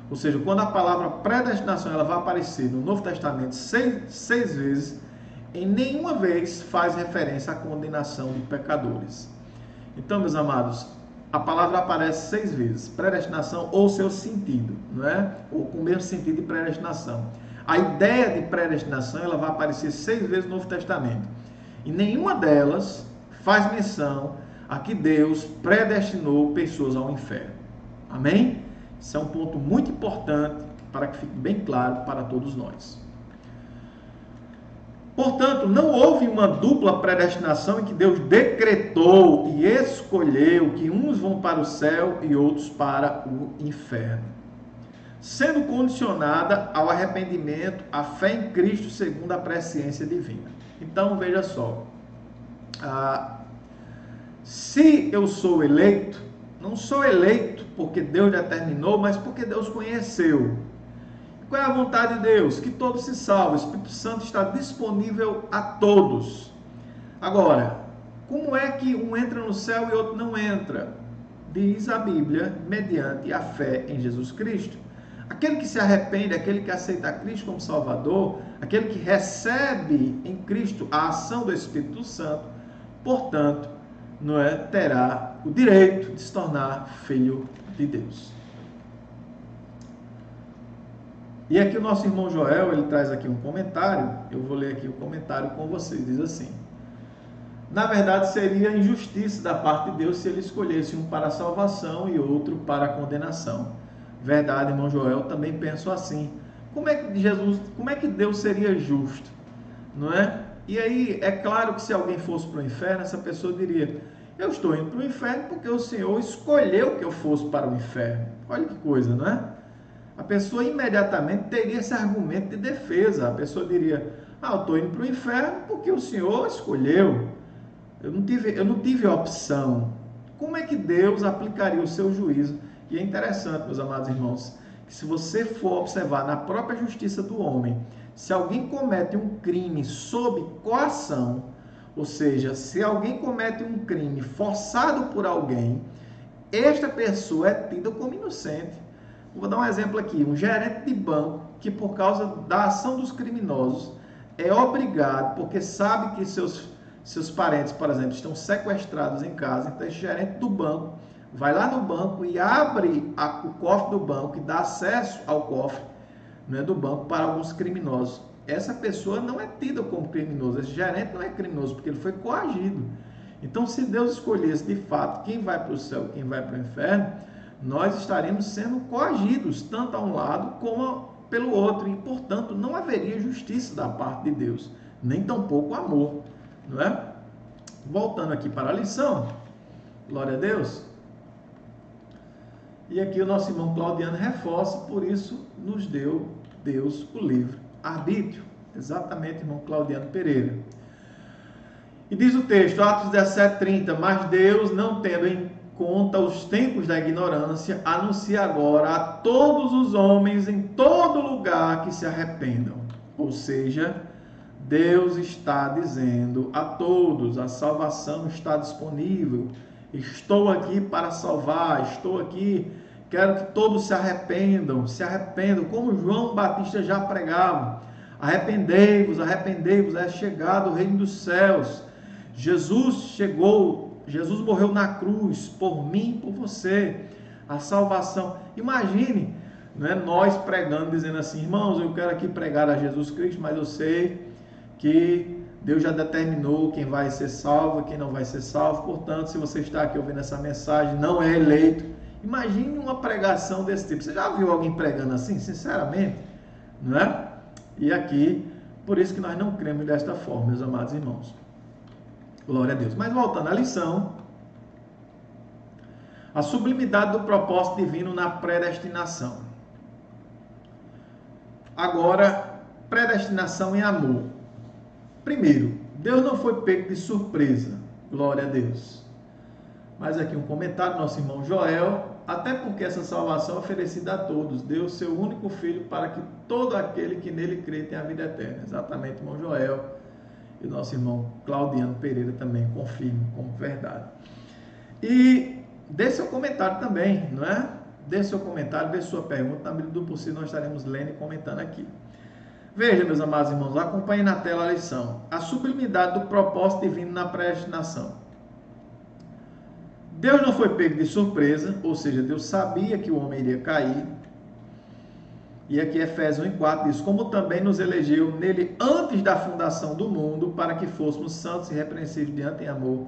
ou seja, quando a palavra predestinação ela vai aparecer no Novo Testamento 6 vezes, em nenhuma vez faz referência à condenação de pecadores. Então, meus amados, a palavra aparece 6 vezes, predestinação ou seu sentido, não é? Ou com o mesmo sentido de predestinação. A ideia de predestinação ela vai aparecer 6 vezes no Novo Testamento. E nenhuma delas faz menção a que Deus predestinou pessoas ao inferno. Amém? Isso é um ponto muito importante para que fique bem claro para todos nós. Portanto, não houve uma dupla predestinação em que Deus decretou e escolheu que uns vão para o céu e outros para o inferno. sendo condicionada ao arrependimento, à fé em Cristo segundo a presciência divina. Então, veja só, se eu sou eleito, não sou eleito porque Deus determinou, mas porque Deus conheceu. Qual é a vontade de Deus? Que todos se salvem. O Espírito Santo está disponível a todos. Agora, como é que um entra no céu e outro não entra? Diz a Bíblia, mediante a fé em Jesus Cristo. Aquele que se arrepende, aquele que aceita Cristo como Salvador, aquele que recebe em Cristo a ação do Espírito Santo, portanto, terá o direito de se tornar filho de Deus. E aqui o nosso irmão Joel, ele traz aqui um comentário, eu vou ler aqui o comentário com vocês, diz assim: na verdade seria injustiça da parte de Deus se ele escolhesse um para a salvação e outro para a condenação. Verdade, irmão Joel, também penso assim. Como é que Deus seria justo? Não é? E aí, é claro que se alguém fosse para o inferno, essa pessoa diria: eu estou indo para o inferno porque o Senhor escolheu que eu fosse para o inferno. Olha que coisa, não é? A pessoa imediatamente teria esse argumento de defesa. A pessoa diria: eu estou indo para o inferno porque o Senhor escolheu. Eu não tive opção. Como é que Deus aplicaria o seu juízo? E é interessante, meus amados irmãos, que se você for observar na própria justiça do homem, se alguém comete um crime sob coação, ou seja, se alguém comete um crime forçado por alguém, esta pessoa é tida como inocente. Vou dar um exemplo aqui: um gerente de banco que, por causa da ação dos criminosos, é obrigado, porque sabe que seus parentes, por exemplo, estão sequestrados em casa, então esse gerente do banco vai lá no banco e abre o cofre do banco e dá acesso ao cofre, do banco para alguns criminosos. Essa pessoa não é tida como criminoso, esse gerente não é criminoso, porque ele foi coagido. Então, se Deus escolhesse de fato quem vai para o céu e quem vai para o inferno, nós estaremos sendo coagidos, tanto a um lado como pelo outro, e, portanto, não haveria justiça da parte de Deus, nem tampouco amor, não é? Voltando aqui para a lição, glória a Deus. E aqui o nosso irmão Claudiano reforça: por isso nos deu Deus o livre arbítrio. Exatamente, irmão Claudiano Pereira. E diz o texto, Atos 17:30, mas Deus, não tendo em conta os tempos da ignorância, anuncia agora a todos os homens em todo lugar que se arrependam. Ou seja, Deus está dizendo a todos: a salvação está disponível. Estou aqui para salvar, estou aqui, quero que todos se arrependam, como João Batista já pregava: arrependei-vos, arrependei-vos, é chegado o reino dos céus. Jesus chegou, Jesus morreu na cruz, por mim e por você, a salvação. Imagine, nós pregando, dizendo assim: irmãos, eu quero aqui pregar a Jesus Cristo, mas eu sei que Deus já determinou quem vai ser salvo e quem não vai ser salvo, portanto, se você está aqui ouvindo essa mensagem, não é eleito. Imagine uma pregação desse tipo. Você já viu alguém pregando assim, sinceramente? Não é? E aqui, por isso que nós não cremos desta forma, meus amados irmãos. Glória a Deus. Mas voltando à lição, a sublimidade do propósito divino na predestinação. Agora, predestinação e amor. Primeiro, Deus não foi pego de surpresa, glória a Deus. Mas aqui um comentário do nosso irmão Joel: até porque essa salvação é oferecida a todos, deu o seu único filho para que todo aquele que nele crê tenha a vida eterna. Exatamente, irmão Joel. E o nosso irmão Claudiano Pereira também confirma como verdade. E dê seu comentário também, não é? Dê seu comentário, dê sua pergunta, na medida do possível nós estaremos lendo e comentando aqui. Veja, meus amados irmãos, acompanhe na tela a lição. A sublimidade do propósito divino na predestinação. Deus não foi pego de surpresa, ou seja, Deus sabia que o homem iria cair. E aqui Efésios 1:4 diz: como também nos elegeu nele antes da fundação do mundo, para que fôssemos santos e irrepreensíveis diante em amor.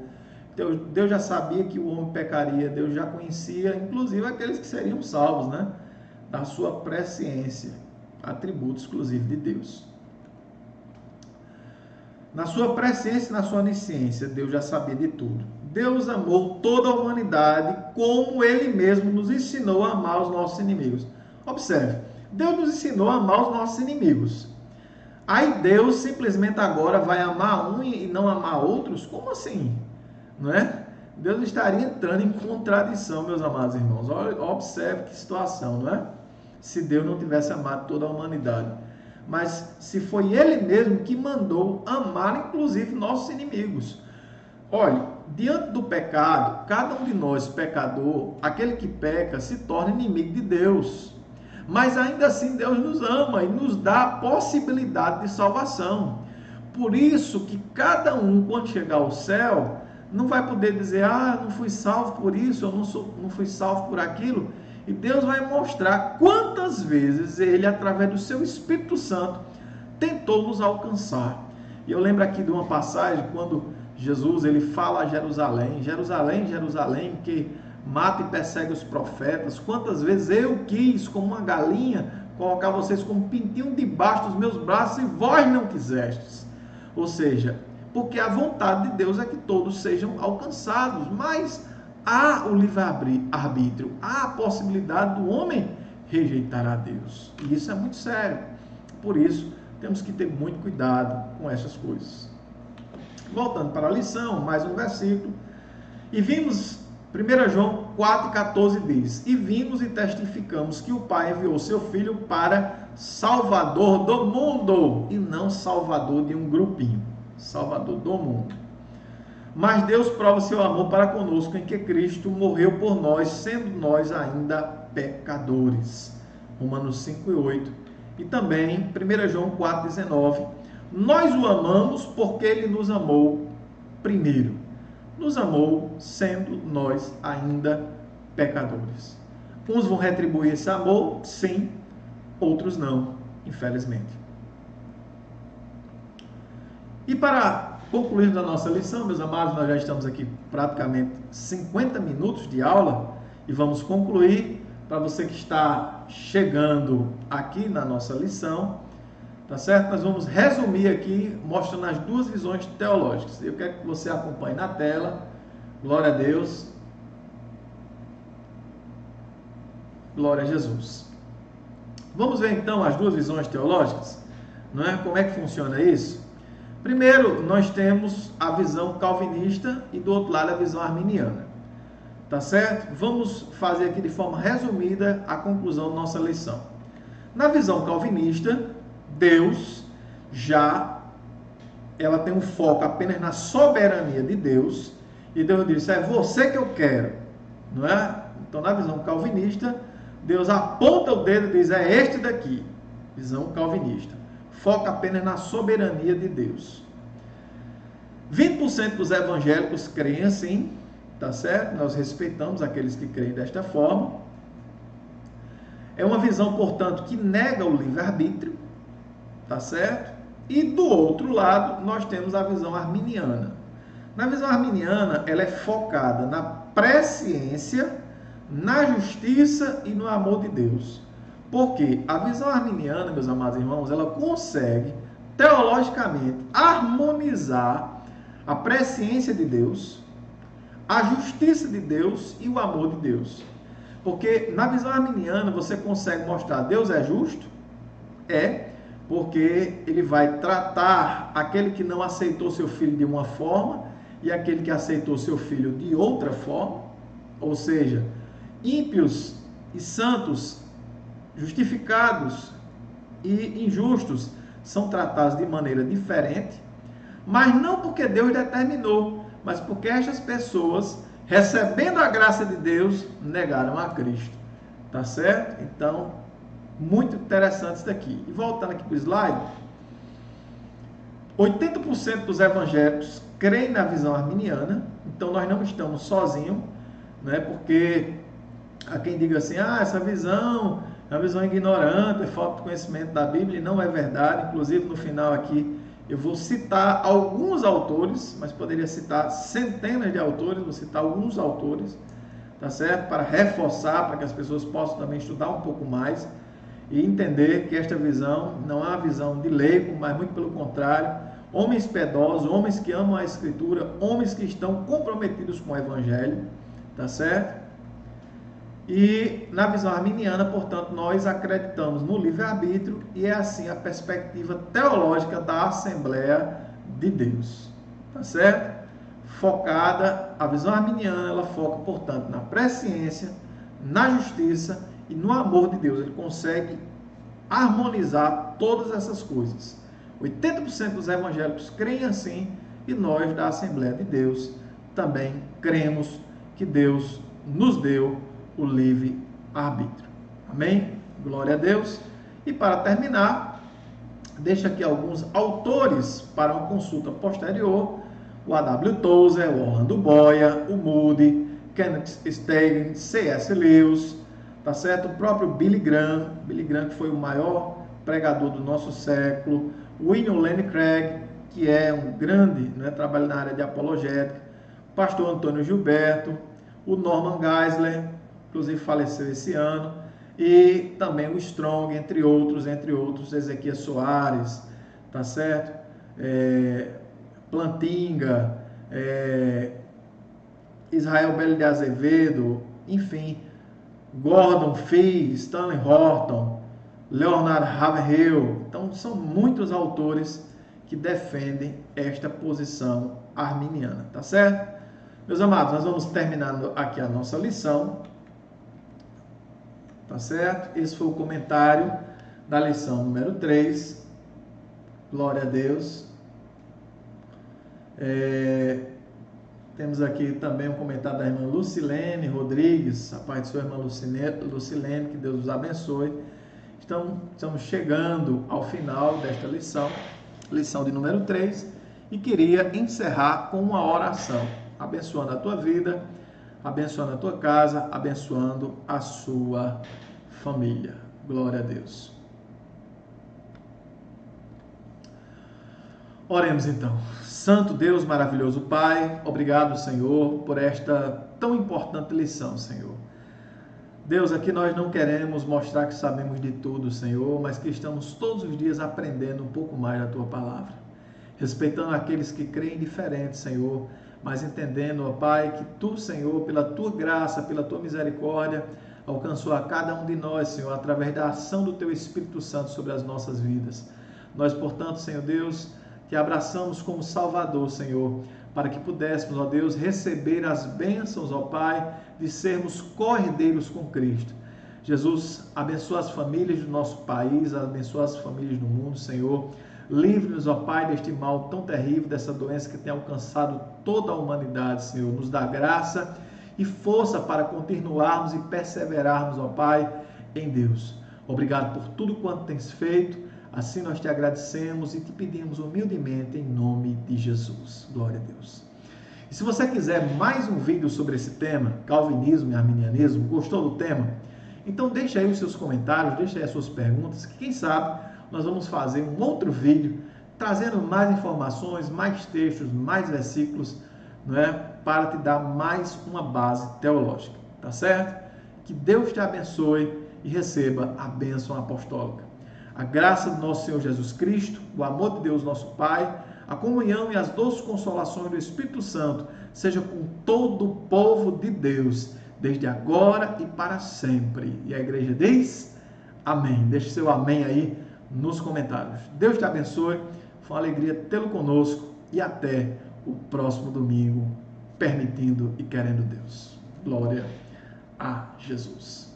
Deus já sabia que o homem pecaria, Deus já conhecia, inclusive aqueles que seriam salvos, da sua presciência. Atributo exclusivo de Deus. Na sua presciência e na sua onisciência, Deus já sabia de tudo. Deus amou toda a humanidade como Ele mesmo nos ensinou a amar os nossos inimigos. Observe, Deus nos ensinou a amar os nossos inimigos. Aí Deus simplesmente agora vai amar um e não amar outros? Como assim? Não é? Deus estaria entrando em contradição, meus amados irmãos. Observe que situação, não é? Se Deus não tivesse amado toda a humanidade. Mas se foi Ele mesmo que mandou amar, inclusive, nossos inimigos. Olha, diante do pecado, cada um de nós, pecador, aquele que peca, se torna inimigo de Deus. Mas ainda assim Deus nos ama e nos dá a possibilidade de salvação. Por isso que cada um, quando chegar ao céu, não vai poder dizer, não fui salvo por isso, eu não fui salvo por aquilo. E Deus vai mostrar quantas vezes Ele, através do seu Espírito Santo, tentou nos alcançar. E eu lembro aqui de uma passagem, quando Jesus ele fala a Jerusalém, Jerusalém, Jerusalém, que mata e persegue os profetas. Quantas vezes eu quis, como uma galinha, colocar vocês como um pintinho debaixo dos meus braços e vós não quisestes. Ou seja, porque a vontade de Deus é que todos sejam alcançados, mas há o livre-arbítrio, há a possibilidade do homem rejeitar a Deus. E isso é muito sério. Por isso, temos que ter muito cuidado com essas coisas. Voltando para a lição, mais um versículo. E vimos, 1 João 4,14 diz, e vimos e testificamos que o Pai enviou seu Filho para Salvador do mundo, e não Salvador de um grupinho, Salvador do mundo. Mas Deus prova seu amor para conosco em que Cristo morreu por nós, sendo nós ainda pecadores. Romanos 5,8. E também 1 João 4,19. Nós o amamos porque ele nos amou primeiro. Nos amou sendo nós ainda pecadores. Uns vão retribuir esse amor, sim, outros não, infelizmente. E para concluirmos a nossa lição, meus amados, nós já estamos aqui praticamente 50 minutos de aula e vamos concluir. Para você que está chegando aqui na nossa lição, tá certo? Nós vamos resumir aqui, mostrando as duas visões teológicas. Eu quero que você acompanhe na tela. Glória a Deus. Glória a Jesus. Vamos ver então as duas visões teológicas, não é? Como é que funciona isso? Primeiro, nós temos a visão calvinista e do outro lado a visão arminiana. Tá certo? Vamos fazer aqui de forma resumida a conclusão da nossa lição. Na visão calvinista, Deus ela tem um foco apenas na soberania de Deus, e Deus diz, é você que eu quero, não é? Então, na visão calvinista, Deus aponta o dedo e diz, é este daqui, visão calvinista, foca apenas na soberania de Deus. 20% dos evangélicos creem assim, tá certo? Nós respeitamos aqueles que creem desta forma. É uma visão, portanto, que nega o livre-arbítrio, tá certo? E do outro lado, nós temos a visão arminiana. Na visão arminiana, ela é focada na presciência, na justiça e no amor de Deus. Porque a visão arminiana, meus amados irmãos, ela consegue, teologicamente, harmonizar a presciência de Deus, a justiça de Deus e o amor de Deus. Porque na visão arminiana você consegue mostrar Deus é justo? É, porque ele vai tratar aquele que não aceitou seu filho de uma forma e aquele que aceitou seu filho de outra forma. Ou seja, ímpios e santos, justificados e injustos são tratados de maneira diferente, mas não porque Deus determinou, mas porque estas pessoas, recebendo a graça de Deus, negaram a Cristo. Tá certo? Então, muito interessante isso daqui. E voltando aqui para o slide, 80% dos evangélicos creem na visão arminiana, então nós não estamos sozinhos, né? Porque há quem diga assim, essa visão é uma visão ignorante, é falta de conhecimento da Bíblia, e não é verdade. Inclusive, no final aqui, eu vou citar alguns autores, mas poderia citar centenas de autores, vou citar alguns autores, tá certo? Para reforçar, para que as pessoas possam também estudar um pouco mais e entender que esta visão não é uma visão de leigo, mas muito pelo contrário, homens piedosos, homens que amam a Escritura, homens que estão comprometidos com o Evangelho, tá certo? E na visão arminiana, portanto, nós acreditamos no livre-arbítrio e é assim a perspectiva teológica da Assembleia de Deus. Tá certo? Focada, a visão arminiana, ela foca, portanto, na presciência, na justiça e no amor de Deus. Ele consegue harmonizar todas essas coisas. 80% dos evangélicos creem assim e nós, da Assembleia de Deus, também cremos que Deus nos deu o livre-arbítrio. Amém? Glória a Deus. E para terminar, deixo aqui alguns autores para uma consulta posterior: o A.W. Tozer, o Orlando Boyer, o Moody, Kenneth Stagg, C.S. Lewis, tá certo? O próprio Billy Graham, que foi o maior pregador do nosso século, William Lane Craig, que é um grande, trabalha na área de apologética, o pastor Antônio Gilberto, o Norman Geisler, inclusive faleceu esse ano, e também o Strong, entre outros, Ezequiel Soares, tá certo? Plantinga, Israel Belo de Azevedo, enfim, Gordon Fee, Stanley Horton, Leonard Ravenhill. Então, são muitos autores que defendem esta posição arminiana, tá certo? Meus amados, nós vamos terminando aqui a nossa lição, tá certo? Esse foi o comentário da lição número 3. Glória a Deus. Temos aqui também um comentário da irmã Lucilene Rodrigues, a parte de sua irmã Lucilene, que Deus os abençoe. Estamos chegando ao final desta lição de número 3, e queria encerrar com uma oração, abençoando a tua vida, abençoando a tua casa, abençoando a sua família. Glória a Deus. Oremos então. Santo Deus, maravilhoso Pai, obrigado, Senhor, por esta tão importante lição, Senhor. Deus, aqui nós não queremos mostrar que sabemos de tudo, Senhor, mas que estamos todos os dias aprendendo um pouco mais da Tua Palavra. Respeitando aqueles que creem diferente, Senhor, mas entendendo, ó Pai, que Tu, Senhor, pela Tua graça, pela Tua misericórdia, alcançou a cada um de nós, Senhor, através da ação do Teu Espírito Santo sobre as nossas vidas. Nós, portanto, Senhor Deus, te abraçamos como Salvador, Senhor, para que pudéssemos, ó Deus, receber as bênçãos, ó Pai, de sermos co-herdeiros com Cristo. Jesus, abençoa as famílias do nosso país, abençoa as famílias do mundo, Senhor. Livre-nos, ó Pai, deste mal tão terrível, dessa doença que tem alcançado toda a humanidade, Senhor. Nos dá graça e força para continuarmos e perseverarmos, ó Pai, em Deus. Obrigado por tudo quanto tens feito. Assim nós te agradecemos e te pedimos humildemente em nome de Jesus. Glória a Deus. E se você quiser mais um vídeo sobre esse tema, calvinismo e arminianismo, gostou do tema? Então deixa aí os seus comentários, deixa aí as suas perguntas, que quem sabe nós vamos fazer um outro vídeo trazendo mais informações, mais textos, mais versículos, para te dar mais uma base teológica, tá certo? Que Deus te abençoe e receba a bênção apostólica. A graça do nosso Senhor Jesus Cristo, o amor de Deus nosso Pai, a comunhão e as doces consolações do Espírito Santo seja com todo o povo de Deus, desde agora e para sempre. E a igreja diz amém. Deixe seu amém aí nos comentários. Deus te abençoe, foi uma alegria tê-lo conosco e até o próximo domingo, permitindo e querendo Deus. Glória a Jesus.